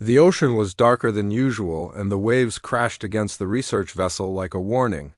The ocean was darker than usual, and the waves crashed against the research vessel like a warning.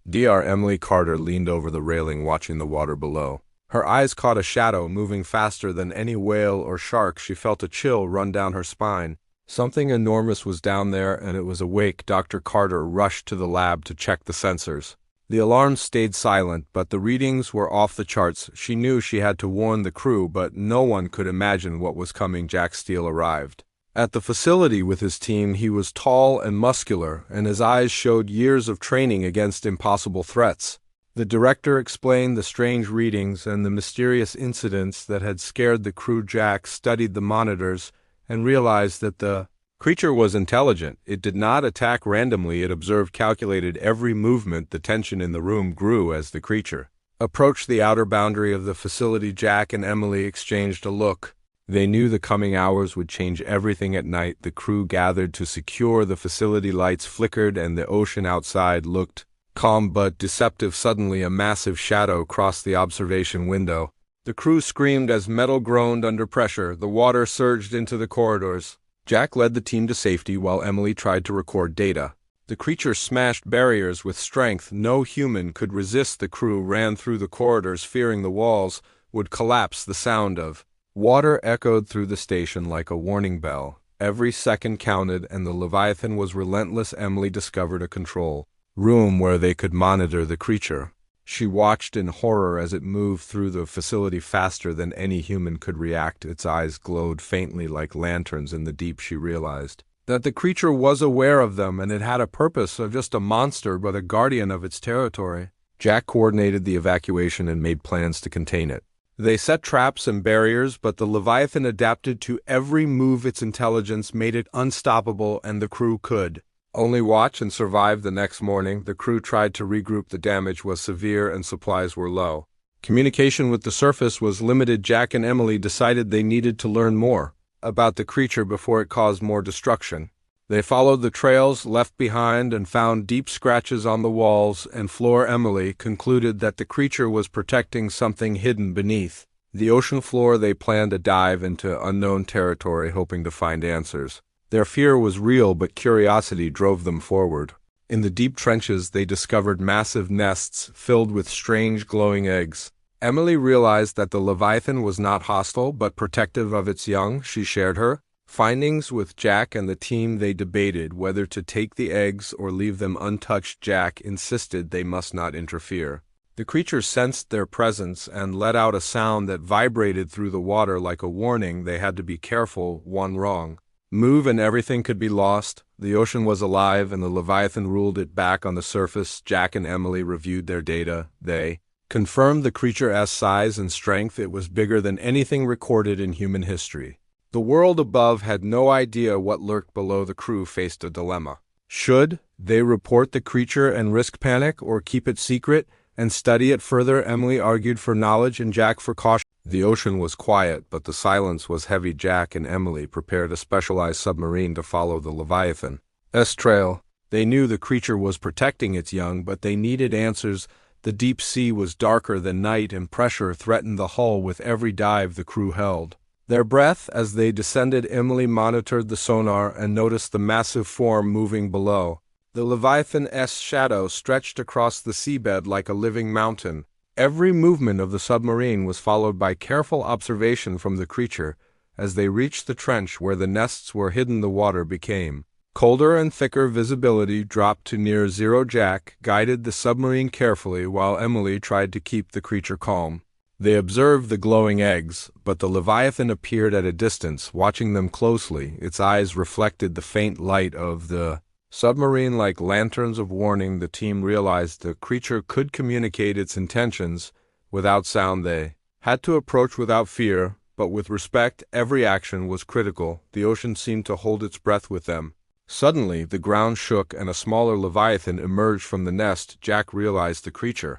Dr. Emily Carter leaned over the railing watching the water below. Her eyes caught a shadow moving faster than any whale or shark. She felt a chill run down her spine. Something enormous was down there, and it was awake. Dr. Carter rushed to the lab to check the sensors. The alarm stayed silent, but the readings were off the charts. She knew she had to warn the crew, but no one could imagine what was coming. Jack Steele arrived. At the facility with his team, he was tall and muscular, and his eyes showed years of training against impossible threats. The director explained the strange readings and the mysterious incidents that had scared the crew. Jack studied the monitors and realized that the creature was intelligent. It did not attack randomly. It observed, calculated every movement. The tension in the room grew as the creature approached the outer boundary of the facility. Jack and Emily exchanged a look. They knew the coming hours would change everything. At night, the crew gathered to secure the facility. Lights flickered and the ocean outside looked calm but deceptive. Suddenly, a massive shadow crossed the observation window. The crew screamed as metal groaned under pressure. The water surged into the corridors. Jack led the team to safety while Emily tried to record data. The creature smashed barriers with strength no human could resist. The crew ran through the corridors, fearing the walls would collapse. The sound of water echoed through the station like a warning bell. Every second counted, and the Leviathan was relentless. Emily discovered a control room where they could monitor the creature. She watched in horror as it moved through the facility faster than any human could react. Its eyes glowed faintly like lanterns in the deep. She realized that the creature was aware of them, and it had a purpose, of just a monster but a guardian of its territory. Jack coordinated the evacuation and made plans to contain it. They set traps and barriers, but the Leviathan adapted to every move. Its intelligence made it unstoppable, and the crew could only watch and survive. The next morning, the crew tried to regroup. The damage was severe and supplies were low. Communication with the surface was limited. Jack and Emily decided they needed to learn more about the creature before it caused more destruction. They followed the trails left behind and found deep scratches on the walls and floor. Emily concluded that the creature was protecting something hidden beneath the ocean floor. They planned a dive into unknown territory, hoping to find answers. Their fear was real, but curiosity drove them forward. In the deep trenches, they discovered massive nests filled with strange glowing eggs. Emily realized that the Leviathan was not hostile, but protective of its young. She shared her findings with Jack and the team. They debated whether to take the eggs or leave them untouched. Jack insisted they must not interfere. The creature sensed their presence and let out a sound that vibrated through the water like a warning. They had to be careful. One wrong move and everything could be lost. The ocean was alive, and the Leviathan ruled it back on the surface. Jack and Emily reviewed their data. They confirmed the creature's size and strength. It was bigger than anything recorded in human history. The world above had no idea what lurked below. The crew faced a dilemma. Should they report the creature and risk panic, or keep it secret and study it further? Emily argued for knowledge and Jack for caution. The ocean was quiet, but the silence was heavy. Jack and Emily prepared a specialized submarine to follow the Leviathan's trail. They knew the creature was protecting its young, but they needed answers. The deep sea was darker than night, and pressure threatened the hull. With every dive, the crew held their breath as they descended. Emily monitored the sonar and noticed the massive form moving below. The Leviathan's shadow stretched across the seabed like a living mountain. Every movement of the submarine was followed by careful observation from the creature. As they reached the trench where the nests were hidden, the water became colder and thicker. Visibility dropped to near zero. Jack guided the submarine carefully while Emily tried to keep the creature calm. They observed the glowing eggs, but the Leviathan appeared at a distance, watching them closely. Its eyes reflected the faint light of the submarine like lanterns of warning. The team realized the creature could communicate its intentions without sound. They had to approach without fear, but with respect. Every action was critical. The ocean seemed to hold its breath with them. Suddenly, the ground shook and a smaller Leviathan emerged from the nest. Jack realized the creature's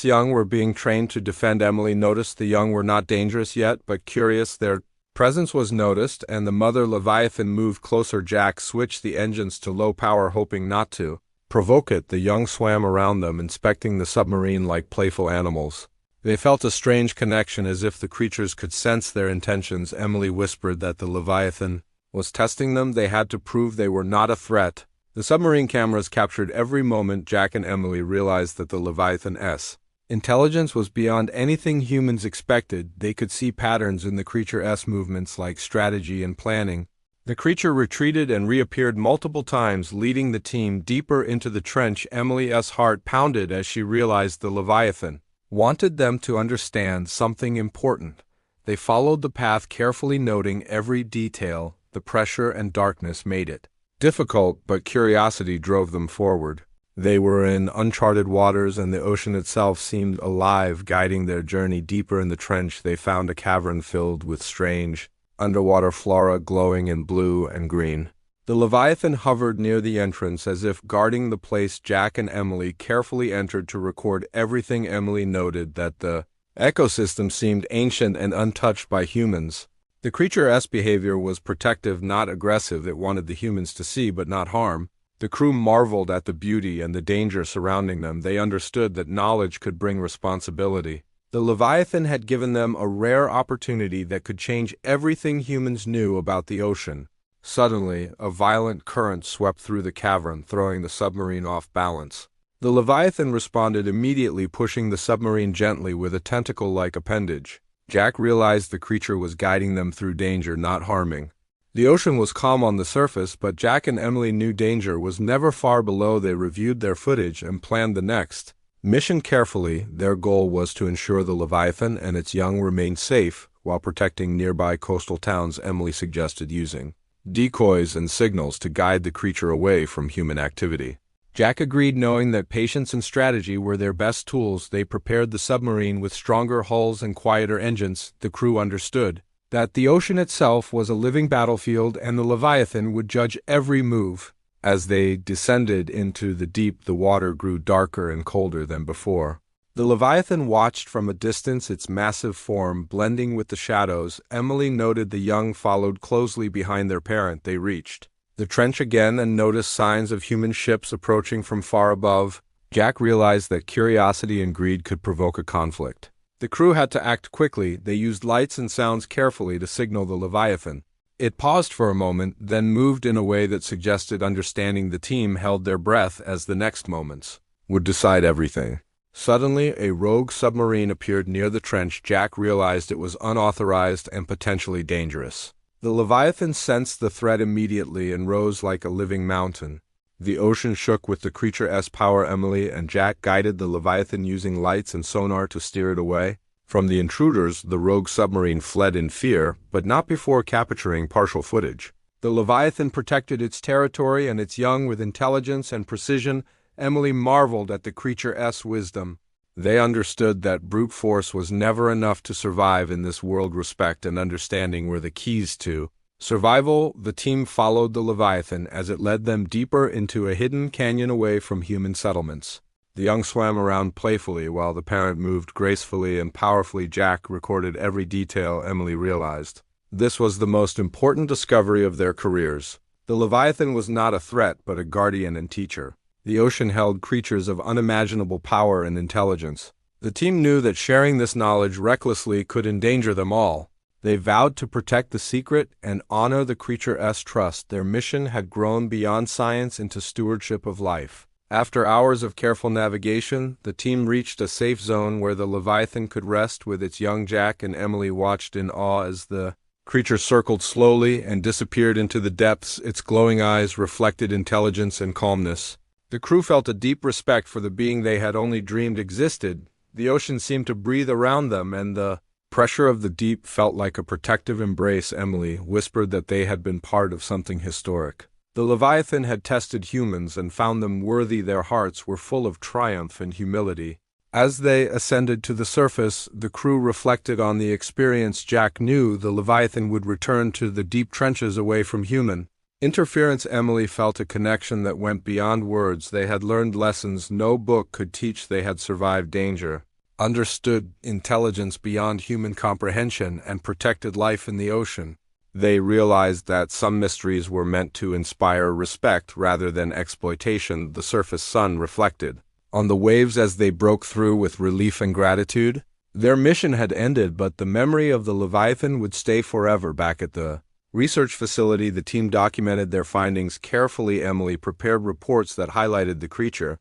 young were being trained to defend. Emily noticed the young were not dangerous yet, but curious. Their presence was noticed, and the mother Leviathan moved closer. Jack switched the engines to low power, hoping not to provoke it. The young swam around them, inspecting the submarine like playful animals. They felt a strange connection, as if the creatures could sense their intentions. Emily whispered that the Leviathan was testing them. They had to prove they were not a threat. The submarine cameras captured every moment. Jack and Emily realized that the Leviathan's intelligence was beyond anything humans expected. They could see patterns in the creature's movements, like strategy and planning. The creature retreated and reappeared multiple times, leading the team deeper into the trench. Emily's heart pounded as she realized the Leviathan wanted them to understand something important. They followed the path carefully, noting every detail. The pressure and darkness made it difficult, but curiosity drove them forward. They were in uncharted waters, and the ocean itself seemed alive. Guiding their journey deeper in the trench, they found a cavern filled with strange underwater flora glowing in blue and green. The Leviathan hovered near the entrance as if guarding the place. Jack and Emily carefully entered to record everything. Emily noted that the ecosystem seemed ancient and untouched by humans. The creature's behavior was protective, not aggressive. It wanted the humans to see but not harm. The crew marveled at the beauty and the danger surrounding them. They understood that knowledge could bring responsibility. The Leviathan had given them a rare opportunity that could change everything humans knew about the ocean. Suddenly, a violent current swept through the cavern, throwing the submarine off balance. The Leviathan responded immediately, pushing the submarine gently with a tentacle-like appendage. Jack realized the creature was guiding them through danger, not harming. The ocean was calm on the surface, but Jack and Emily knew danger was never far below. They reviewed their footage and planned the next mission carefully. Their goal was to ensure the Leviathan and its young remained safe while protecting nearby coastal towns. Emily suggested using decoys and signals to guide the creature away from human activity. Jack agreed, knowing that patience and strategy were their best tools. They prepared the submarine with stronger hulls and quieter engines. The crew understood that the ocean itself was a living battlefield, and the Leviathan would judge every move. As they descended into the deep, the water grew darker and colder than before. The Leviathan watched from a distance, its massive form blending with the shadows. Emily noted the young followed closely behind their parent. They reached the trench again and noticed signs of human ships approaching from far above. Jack realized that curiosity and greed could provoke a conflict. The crew had to act quickly. They used lights and sounds carefully to signal the Leviathan. It paused for a moment, then moved in a way that suggested understanding. The team held their breath as the next moments would decide everything. Suddenly, a rogue submarine appeared near the trench. Jack realized it was unauthorized and potentially dangerous. The Leviathan sensed the threat immediately and rose like a living mountain. The ocean shook with the creature's power. Emily and Jack guided the Leviathan using lights and sonar to steer it away from the intruders. The rogue submarine fled in fear, but not before capturing partial footage. The Leviathan protected its territory and its young with intelligence and precision. Emily marveled at the creature's wisdom. They understood that brute force was never enough to survive in this world. Respect and understanding were the keys to survival. The team followed the Leviathan as it led them deeper into a hidden canyon away from human settlements. The young swam around playfully while the parent moved gracefully and powerfully. Jack recorded every detail. Emily realized this was the most important discovery of their careers. The Leviathan was not a threat, but a guardian and teacher. The ocean held creatures of unimaginable power and intelligence. The team knew that sharing this knowledge recklessly could endanger them all. They vowed to protect the secret and honor the creature's trust. Their mission had grown beyond science into stewardship of life. After hours of careful navigation, the team reached a safe zone where the Leviathan could rest with its young. Jack and Emily watched in awe as the creature circled slowly and disappeared into the depths. Its glowing eyes reflected intelligence and calmness. The crew felt a deep respect for the being they had only dreamed existed. The ocean seemed to breathe around them, and the pressure of the deep felt like a protective embrace. Emily whispered that they had been part of something historic. The Leviathan had tested humans and found them worthy. Their hearts were full of triumph and humility. As they ascended to the surface, the crew reflected on the experience. Jack knew the Leviathan would return to the deep trenches away from human interference. Emily felt a connection that went beyond words. They had learned lessons no book could teach. They had survived danger, understood intelligence beyond human comprehension, and protected life in the ocean. They realized that some mysteries were meant to inspire respect rather than exploitation. The surface sun reflected on the waves as they broke through with relief and gratitude. Their mission had ended, but the memory of the Leviathan would stay forever. Back at the research facility, the team documented their findings carefully. Emily prepared reports that highlighted the creature's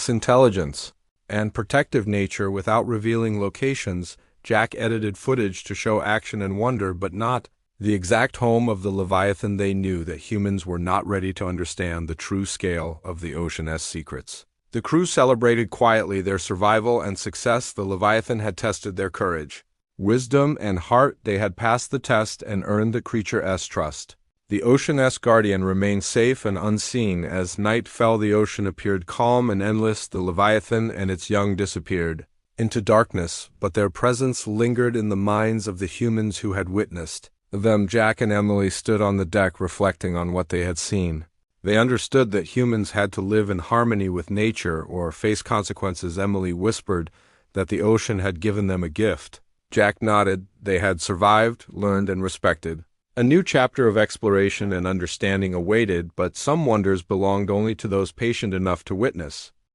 intelligence and protective nature without revealing locations. Jack edited footage to show action and wonder, but not the exact home of the Leviathan. They knew that humans were not ready to understand the true scale of the ocean's secrets. The crew celebrated quietly their survival and success. The Leviathan had tested their courage, wisdom, and heart. They had passed the test and earned the creature's trust. The ocean's guardian remained safe and unseen. As night fell, the ocean appeared calm and endless. The Leviathan and its young disappeared into darkness, but their presence lingered in the minds of the humans who had witnessed them. Jack and Emily stood on the deck reflecting on what they had seen. They understood that humans had to live in harmony with nature or face consequences. Emily whispered that the ocean had given them a gift. Jack nodded. They had survived, learned, and respected. A new chapter of exploration and understanding awaited, but some wonders belonged only to those patient enough to witness.